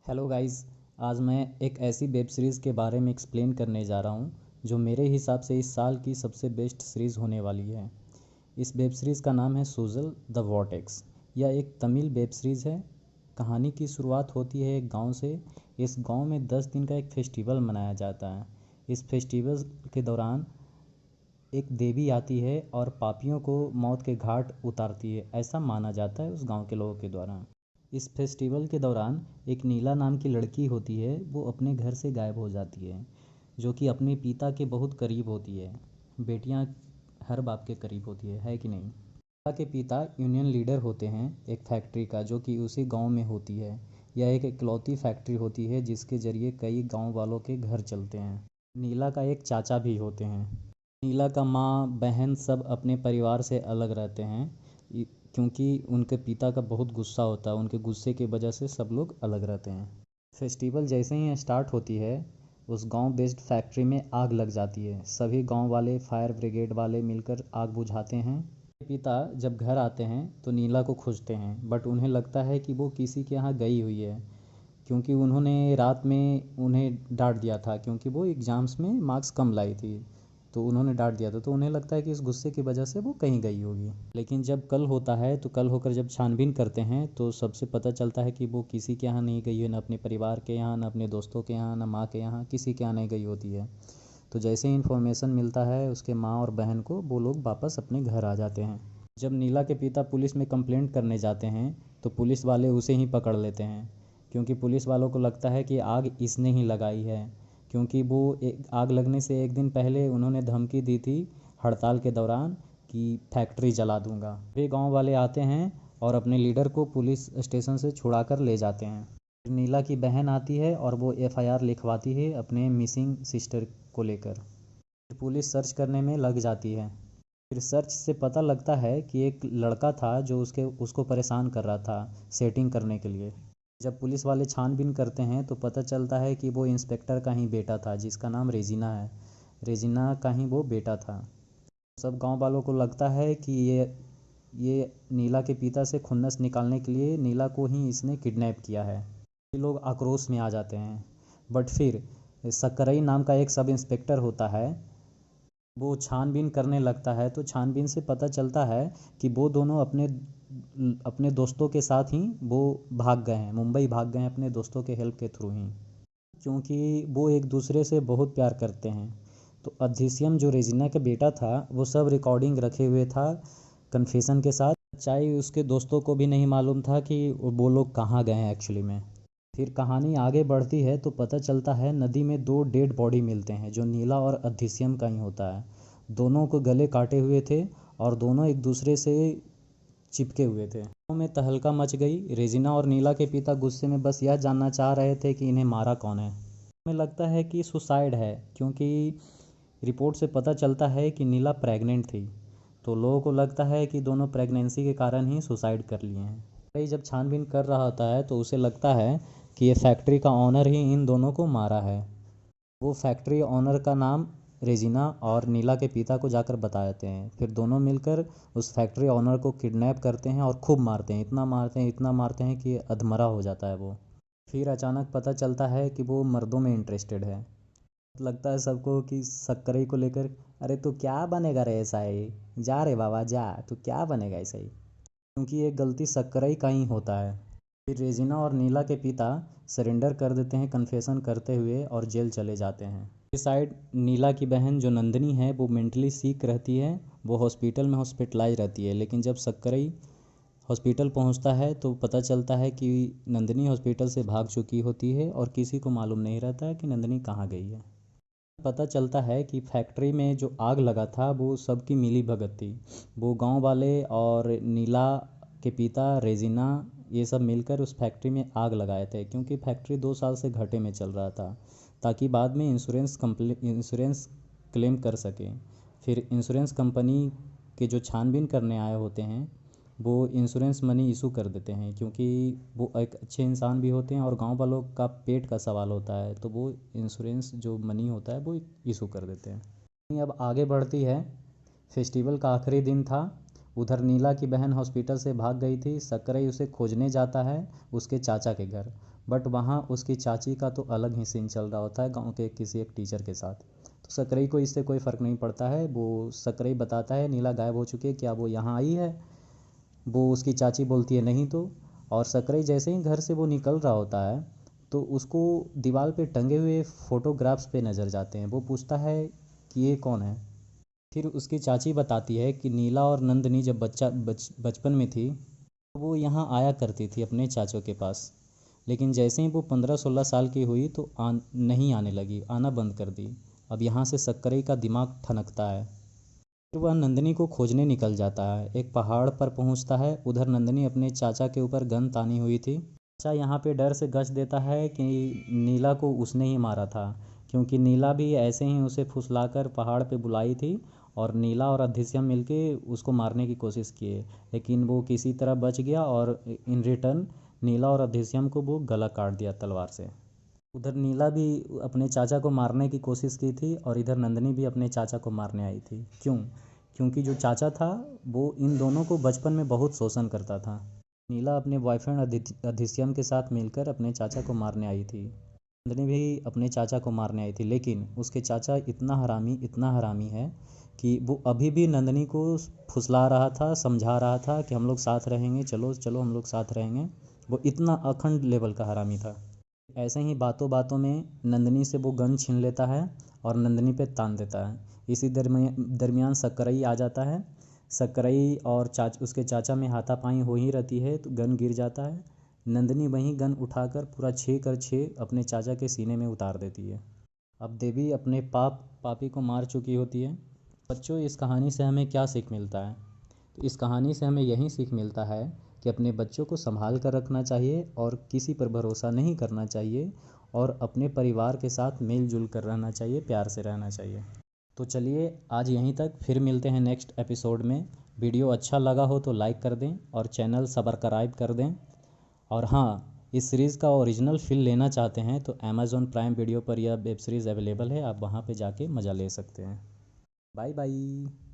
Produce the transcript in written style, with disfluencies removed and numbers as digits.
Hello guys. आज मैं एक ऐसी वेब सीरीज़ के बारे में एक्सप्लेन करने जा रहा हूँ जो मेरे हिसाब से इस साल की सबसे बेस्ट सीरीज़ होने वाली है। इस वेब सीरीज़ का नाम है सूजल द वॉर्टेक्स। यह एक तमिल वेब सीरीज़ है। कहानी की शुरुआत होती है एक गांव से। इस गांव में 10 दिन का एक फेस्टिवल मनाया जाता है। इस फेस्टिवल के दौरान एक देवी आती है और पापियों को मौत के घाट उतारती है, ऐसा माना जाता है उस गांव के लोगों के द्वारा। इस फेस्टिवल के दौरान एक नीला नाम की लड़की होती है, वो अपने घर से गायब हो जाती है, जो कि अपने पिता के बहुत करीब होती है। बेटियां हर बाप के करीब होती है कि नहीं। पिता के पिता यूनियन लीडर होते हैं एक फैक्ट्री का, जो कि उसी गांव में होती है। यह एक इकलौती फैक्ट्री होती है जिसके ज़रिए कई गांव वालों के घर चलते हैं। नीला का एक चाचा भी होते हैं। नीला का माँ बहन सब अपने परिवार से अलग रहते हैं, क्योंकि उनके पिता का बहुत गुस्सा होता है। उनके गुस्से की वजह से सब लोग अलग रहते हैं। फेस्टिवल जैसे ही स्टार्ट होती है, उस गांव बेस्ड फैक्ट्री में आग लग जाती है। सभी गांव वाले फायर ब्रिगेड वाले मिलकर आग बुझाते हैं। पिता जब घर आते हैं तो नीला को खोजते हैं, बट उन्हें लगता है कि वो किसी के यहाँ गई हुई है, क्योंकि उन्होंने रात में उन्हें डांट दिया था, क्योंकि वो एग्ज़ाम्स में मार्क्स कम लाई थी। तो उन्होंने डांट दिया था, तो उन्हें लगता है कि इस गुस्से की वजह से वो कहीं गई होगी। लेकिन जब कल होता है तो कल होकर जब छानबीन करते हैं तो सबसे पता चलता है कि वो किसी के यहाँ नहीं गई है, न अपने परिवार के यहाँ, न अपने दोस्तों के यहाँ, न माँ के यहाँ, किसी के यहाँ नहीं गई होती है। तो जैसे ही इन्फॉर्मेशन मिलता है उसके माँ और बहन को, वो लोग वापस अपने घर आ जाते हैं। जब नीला के पिता पुलिस में कंप्लेंट करने जाते हैं तो पुलिस वाले उसे ही पकड़ लेते हैं, क्योंकि पुलिस वालों को लगता है कि आग इसने ही लगाई है, क्योंकि वो आग लगने से एक दिन पहले उन्होंने धमकी दी थी हड़ताल के दौरान कि फैक्ट्री जला दूंगा। वे गांव वाले आते हैं और अपने लीडर को पुलिस स्टेशन से छुड़ा कर ले जाते हैं। फिर नीला की बहन आती है और वो एफआईआर लिखवाती है अपने मिसिंग सिस्टर को लेकर। फिर पुलिस सर्च करने में लग जाती है। फिर सर्च से पता लगता है कि एक लड़का था जो उसको परेशान कर रहा था सेटिंग करने के लिए। जब पुलिस वाले छानबीन करते हैं तो पता चलता है कि वो इंस्पेक्टर का ही बेटा था, जिसका नाम रेजिना है। रेजिना का ही वो बेटा था। सब गांव वालों को लगता है कि ये नीला के पिता से खुन्नस निकालने के लिए नीला को ही इसने किडनैप किया है। ये लोग आक्रोश में आ जाते हैं। बट फिर सक्करई नाम का एक सब इंस्पेक्टर होता है, वो छानबीन करने लगता है। तो छानबीन से पता चलता है कि वो दोनों अपने अपने दोस्तों के साथ ही वो भाग गए हैं, मुंबई भाग गए हैं अपने दोस्तों के हेल्प के थ्रू ही, क्योंकि वो एक दूसरे से बहुत प्यार करते हैं। तो अधीसियम जो रेजिना का बेटा था वो सब रिकॉर्डिंग रखे हुए था कन्फेशन के साथ। सच्चाई उसके दोस्तों को भी नहीं मालूम था कि वो लोग कहाँ गए हैं एक्चुअली में। फिर कहानी आगे बढ़ती है तो पता चलता है नदी में 2 डेड बॉडी मिलते हैं, जो नीला और अधीसियम का ही होता है। दोनों को गले काटे हुए थे और दोनों एक दूसरे से चिपके हुए थे। गाँव में तहलका मच गई। रेजिना और नीला के पिता गुस्से में बस यह जानना चाह रहे थे कि इन्हें मारा कौन है। हमें लगता है कि सुसाइड है, क्योंकि रिपोर्ट से पता चलता है कि नीला प्रेग्नेंट थी। तो लोगों को लगता है कि दोनों प्रेगनेंसी के कारण ही सुसाइड कर लिए हैं। भाई जब छानबीन कर रहा होता है तो उसे लगता है कि ये फैक्ट्री का ऑनर ही इन दोनों को मारा है। वो फैक्ट्री ऑनर का नाम रेजिना और नीला के पिता को जाकर बता देते हैं। फिर दोनों मिलकर उस फैक्ट्री ऑनर को किडनैप करते हैं और खूब मारते हैं, इतना मारते हैं कि अधमरा हो जाता है वो। फिर अचानक पता चलता है कि वो मर्दों में इंटरेस्टेड है। लगता है सबको कि सक्करई को लेकर, अरे तू क्या बनेगा रे ऐसा ही, जा रे बाबा जा, तू क्या बनेगा ऐसा ही, क्योंकि ये गलती सक्करई का ही होता है। फिर रेजिना और नीला के पिता सरेंडर कर देते हैं कन्फेशन करते हुए और जेल चले जाते हैं। इस साइड नीला की बहन जो नंदनी है वो मेंटली सीक रहती है, वो हॉस्पिटल में हॉस्पिटलाइज रहती है। लेकिन जब सक्करई हॉस्पिटल पहुंचता है तो पता चलता है कि नंदनी हॉस्पिटल से भाग चुकी होती है और किसी को मालूम नहीं रहता है कि नंदनी कहाँ गई है। पता चलता है कि फैक्ट्री में जो आग लगा था वो सबकी मिली भगत थी। वो गांव वाले और नीला के पिता रेजिना ये सब मिलकर उस फैक्ट्री में आग लगाए थे, क्योंकि फैक्ट्री 2 साल से घाटे में चल रहा था, ताकि बाद में इंश्योरेंस क्लेम कर सकें। फिर इंश्योरेंस कंपनी के जो छानबीन करने आए होते हैं वो इंश्योरेंस मनी इशू कर देते हैं, क्योंकि वो एक अच्छे इंसान भी होते हैं और गांव वालों का पेट का सवाल होता है, तो वो इंश्योरेंस जो मनी होता है वो इशू कर देते हैं। अब आगे बढ़ती है। फेस्टिवल का आखिरी दिन था। उधर नीला की बहन हॉस्पिटल से भाग गई थी। सक्करई उसे खोजने जाता है उसके चाचा के घर। बट वहाँ उसकी चाची का तो अलग ही सीन चल रहा होता है गाँव के किसी एक टीचर के साथ। तो सकरई को इससे कोई फ़र्क नहीं पड़ता है। वो सकरई बताता है नीला गायब हो चुकी है, क्या वो यहाँ आई है? वो उसकी चाची बोलती है नहीं तो। और सकरई जैसे ही घर से वो निकल रहा होता है तो उसको दीवार पे टंगे हुए फ़ोटोग्राफ्स पे नज़र जाते हैं। वो पूछता है कि ये कौन है? फिर उसकी चाची बताती है कि नीला और नंदनी जब बचपन में थी तो वो यहाँ आया करती थी अपने चाचों के पास, लेकिन जैसे ही वो 15-16 साल की हुई तो नहीं आने लगी, आना बंद कर दी। अब यहाँ से सकरई का दिमाग ठनकता है। फिर वह नंदनी को खोजने निकल जाता है। एक पहाड़ पर पहुँचता है। उधर नंदनी अपने चाचा के ऊपर गन तानी हुई थी। चाचा यहाँ पे डर से गश देता है कि नीला को उसने ही मारा था, क्योंकि नीला भी ऐसे ही उसे फुसलाकर पहाड़ पे बुलाई थी और नीला और अदृश्यम मिलके उसको मारने की कोशिश किए, लेकिन वो किसी तरह बच गया और इन रिटर्न नीला और अदृश्यम को वो गला काट दिया तलवार से। उधर नीला भी अपने चाचा को मारने की कोशिश की थी और इधर नंदनी भी अपने चाचा को मारने आई थी। क्यों? क्योंकि जो चाचा था वो इन दोनों को बचपन में बहुत शोषण करता था। नीला अपने बॉयफ्रेंड अधीश्यम के साथ मिलकर अपने चाचा को मारने आई थी। नंदनी भी अपने चाचा को मारने आई थी, लेकिन उसके चाचा इतना हरामी है कि वो अभी भी नंदनी को फुसला रहा था, समझा रहा था कि हम लोग साथ रहेंगे, चलो चलो हम लोग साथ रहेंगे। वो इतना अखंड लेवल का हरामी था। ऐसे ही बातों बातों में नंदनी से वो गन छीन लेता है और नंदनी पे तान देता है। इसी दरमियान सकरई आ जाता है। सकरई और उसके चाचा में हाथापाई हो ही रहती है तो गन गिर जाता है। नंदनी वहीं गन उठाकर पूरा 6x6 अपने चाचा के सीने में उतार देती है। अब देवी अपने पापी को मार चुकी होती है। बच्चों, इस कहानी से हमें क्या सीख मिलता है? तो इस कहानी से हमें यही सीख मिलता है कि अपने बच्चों को संभाल कर रखना चाहिए और किसी पर भरोसा नहीं करना चाहिए और अपने परिवार के साथ मिलजुल कर रहना चाहिए, प्यार से रहना चाहिए। तो चलिए आज यहीं तक, फिर मिलते हैं नेक्स्ट एपिसोड में। वीडियो अच्छा लगा हो तो लाइक कर दें और चैनल सब्सक्राइब कर दें। और हाँ, इस सीरीज़ का ओरिजिनल फ़ील लेना चाहते हैं तो अमेज़ॉन प्राइम वीडियो पर यह वेब सीरीज़ अवेलेबल है, आप वहाँ पे जाके मज़ा ले सकते हैं। Bye bye.